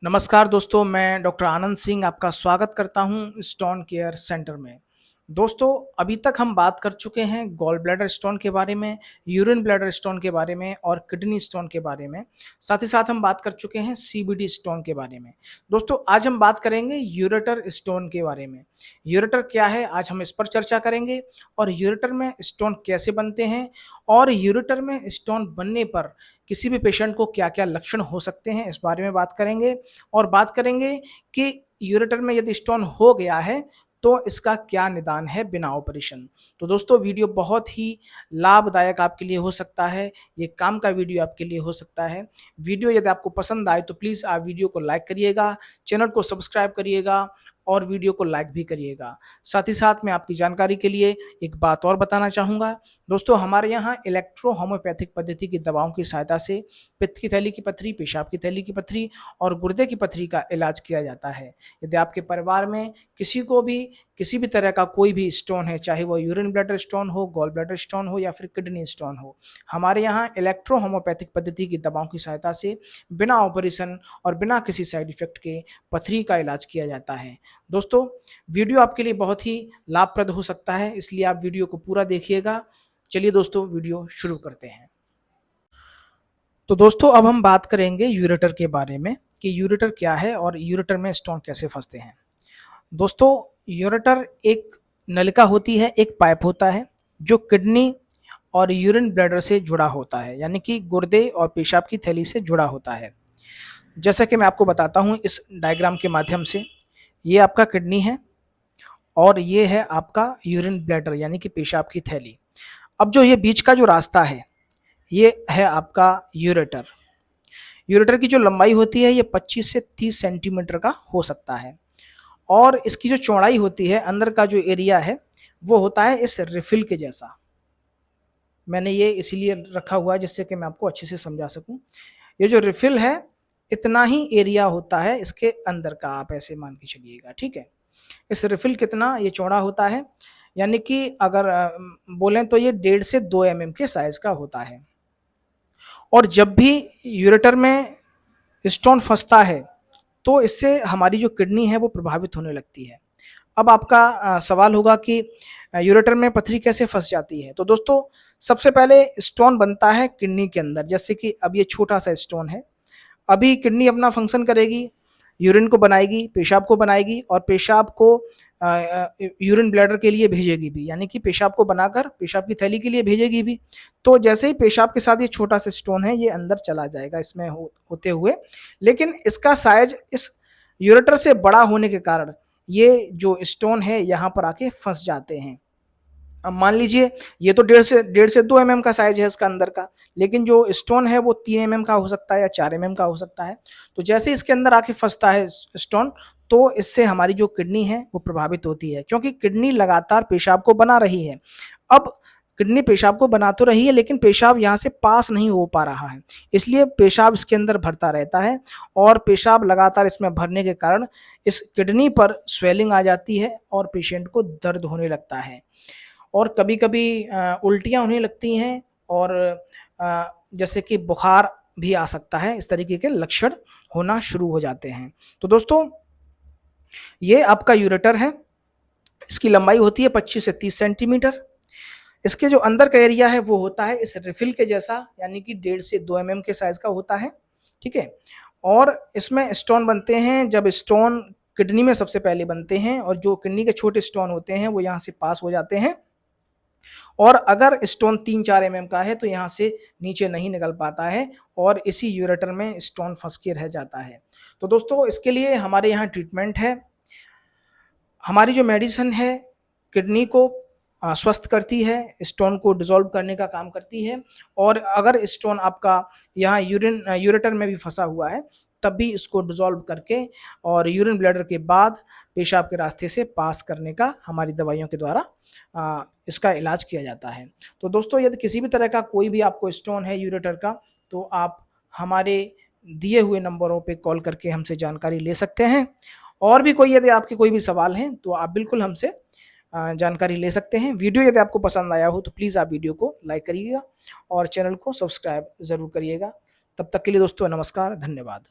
नमस्कार दोस्तों, मैं डॉक्टर आनंद सिंह आपका स्वागत करता हूं स्टोन केयर सेंटर में। दोस्तों, अभी तक हम बात कर चुके हैं गॉल ब्लैडर स्टोन के बारे में, यूरिन ब्लैडर स्टोन के बारे में और किडनी स्टोन के बारे में। साथ ही साथ हम बात कर चुके हैं सीबीडी स्टोन के बारे में। दोस्तों, आज हम बात करेंगे यूरेटर स्टोन के बारे में। यूरेटर क्या है, आज हम इस पर चर्चा करेंगे और यूरेटर में स्टोन कैसे बनते हैं और यूरेटर में स्टोन बनने पर किसी भी पेशेंट को क्या-क्या लक्षण हो सकते हैं, इस बारे में बात करेंगे और बात करेंगे कि यूरेटर में यदि स्टोन हो गया है तो इसका क्या निदान है बिना ऑपरेशन। तो दोस्तों, वीडियो बहुत ही लाभदायक आपके लिए हो सकता है, ये काम का वीडियो आपके लिए हो सकता है। वीडियो यदि आपको पसंद आए तो प्लीज़ आप वीडियो को लाइक करिएगा, चैनल को सब्सक्राइब करिएगा और वीडियो को लाइक भी करिएगा। साथ ही साथ मैं आपकी जानकारी के लिए एक बात और बताना चाहूँगा। दोस्तों, हमारे यहाँ इलेक्ट्रो होम्योपैथिक पद्धति की दवाओं की सहायता से पित्त की थैली की पत्थरी, पेशाब की थैली की पत्थरी और गुर्दे की पत्थरी का इलाज किया जाता है। यदि आपके परिवार में किसी को भी किसी भी तरह का कोई भी स्टोन है, चाहे वो यूरिन ब्लैडर स्टोन हो, गॉल ब्लैडर स्टोन हो या फिर किडनी स्टोन हो, हमारे यहाँ इलेक्ट्रो होम्योपैथिक पद्धति की दवाओं की सहायता से बिना ऑपरेशन और बिना किसी साइड इफ़ेक्ट के पथरी का इलाज किया जाता है। दोस्तों, वीडियो आपके लिए बहुत ही लाभप्रद हो सकता है, इसलिए आप वीडियो को पूरा देखिएगा। चलिए दोस्तों, वीडियो शुरू करते हैं। तो दोस्तों, अब हम बात करेंगे यूरेटर के बारे में कि यूरेटर क्या है और यूरेटर में स्टोन कैसे फंसते हैं। दोस्तों, यूरेटर एक नलिका होती है, एक पाइप होता है जो किडनी और यूरिन ब्लैडर से जुड़ा होता है, यानी कि गुर्दे और पेशाब की थैली से जुड़ा होता है। जैसा कि मैं आपको बताता हूँ इस डायग्राम के माध्यम से, ये आपका किडनी है और ये है आपका यूरिन ब्लैडर यानी कि पेशाब की थैली। अब जो ये बीच का जो रास्ता है, ये है आपका यूरेटर। यूरेटर की जो लंबाई होती है ये 25 से 30 सेंटीमीटर का हो सकता है और इसकी जो चौड़ाई होती है, अंदर का जो एरिया है, वो होता है इस रिफिल के जैसा। मैंने ये इसीलिए रखा हुआ है जिससे कि मैं आपको अच्छे से समझा सकूं। ये जो रिफिल है, इतना ही एरिया होता है इसके अंदर का, आप ऐसे मान के चलिएगा, ठीक है। इस रिफिल कितना ये चौड़ा होता है, यानी कि अगर बोलें तो ये 1.5 से 2 mm के साइज का होता है। और जब भी यूरेटर में स्टोन फंसता है तो इससे हमारी जो किडनी है वो प्रभावित होने लगती है। अब आपका सवाल होगा कि यूरेटर में पथरी कैसे फंस जाती है। तो दोस्तों, सबसे पहले स्टोन बनता है किडनी के अंदर। जैसे कि अब ये छोटा सा स्टोन है, अभी किडनी अपना फंक्शन करेगी, यूरिन को बनाएगी, पेशाब को बनाएगी और पेशाब को यूरिन ब्लैडर के लिए भेजेगी भी, यानी कि पेशाब को बनाकर पेशाब की थैली के लिए भेजेगी भी। तो जैसे ही पेशाब के साथ ये छोटा सा स्टोन है, ये अंदर चला जाएगा इसमें होते हुए, लेकिन इसका साइज इस यूरेटर से बड़ा होने के कारण ये जो स्टोन है यहाँ पर आके फंस जाते हैं। अब मान लीजिए ये तो 1.5 से 2 mm का साइज है इसका अंदर का, लेकिन जो स्टोन है वो 3 mm का हो सकता है या 4 mm का हो सकता है। तो जैसे इसके अंदर आके फंसता है स्टोन, तो इससे हमारी जो किडनी है वो प्रभावित होती है, क्योंकि किडनी लगातार पेशाब को बना रही है। अब किडनी पेशाब को बना तो रही है, लेकिन पेशाब यहाँ से पास नहीं हो पा रहा है, इसलिए पेशाब इसके अंदर भरता रहता है और पेशाब लगातार इसमें भरने के कारण इस किडनी पर स्वेलिंग आ जाती है और पेशेंट को दर्द होने लगता है और कभी-कभी उल्टियाँ होने लगती हैं और जैसे कि बुखार भी आ सकता है। इस तरीके के लक्षण होना शुरू हो जाते हैं। तो दोस्तों, ये आपका यूरेटर है, इसकी लंबाई होती है 25 से 30 सेंटीमीटर। इसके जो अंदर का एरिया है वो होता है इस रिफिल के जैसा, यानी कि 1.5 से 2 mm के साइज़ का होता है, ठीक है। और इसमें स्टोन बनते हैं, जब स्टोन किडनी में सबसे पहले बनते हैं और जो किडनी के छोटे स्टोन होते हैं वो यहाँ से पास हो जाते हैं और अगर स्टोन 3-4 mm का है तो यहाँ से नीचे नहीं निकल पाता है और इसी यूरेटर में स्टोन फंस के रह जाता है। तो दोस्तों, इसके लिए हमारे यहाँ ट्रीटमेंट है। हमारी जो मेडिसिन है किडनी को स्वस्थ करती है, स्टोन को डिसॉल्व करने का काम करती है और अगर स्टोन आपका यहाँ यूरेटर में भी फंसा हुआ है, तब भी इसको डिसॉल्व करके और यूरिन ब्लैडर के बाद पेशाब के रास्ते से पास करने का हमारी दवाइयों के द्वारा इसका इलाज किया जाता है। तो दोस्तों, यदि किसी भी तरह का कोई भी आपको स्टोन है यूरेटर का, तो आप हमारे दिए हुए नंबरों पे कॉल करके हमसे जानकारी ले सकते हैं। और भी कोई यदि आपके कोई भी सवाल हैं तो आप बिल्कुल हमसे जानकारी ले सकते हैं। वीडियो यदि आपको पसंद आया हो तो प्लीज़ आप वीडियो को लाइक करिएगा और चैनल को सब्सक्राइब ज़रूर करिएगा। तब तक के लिए दोस्तों, नमस्कार, धन्यवाद।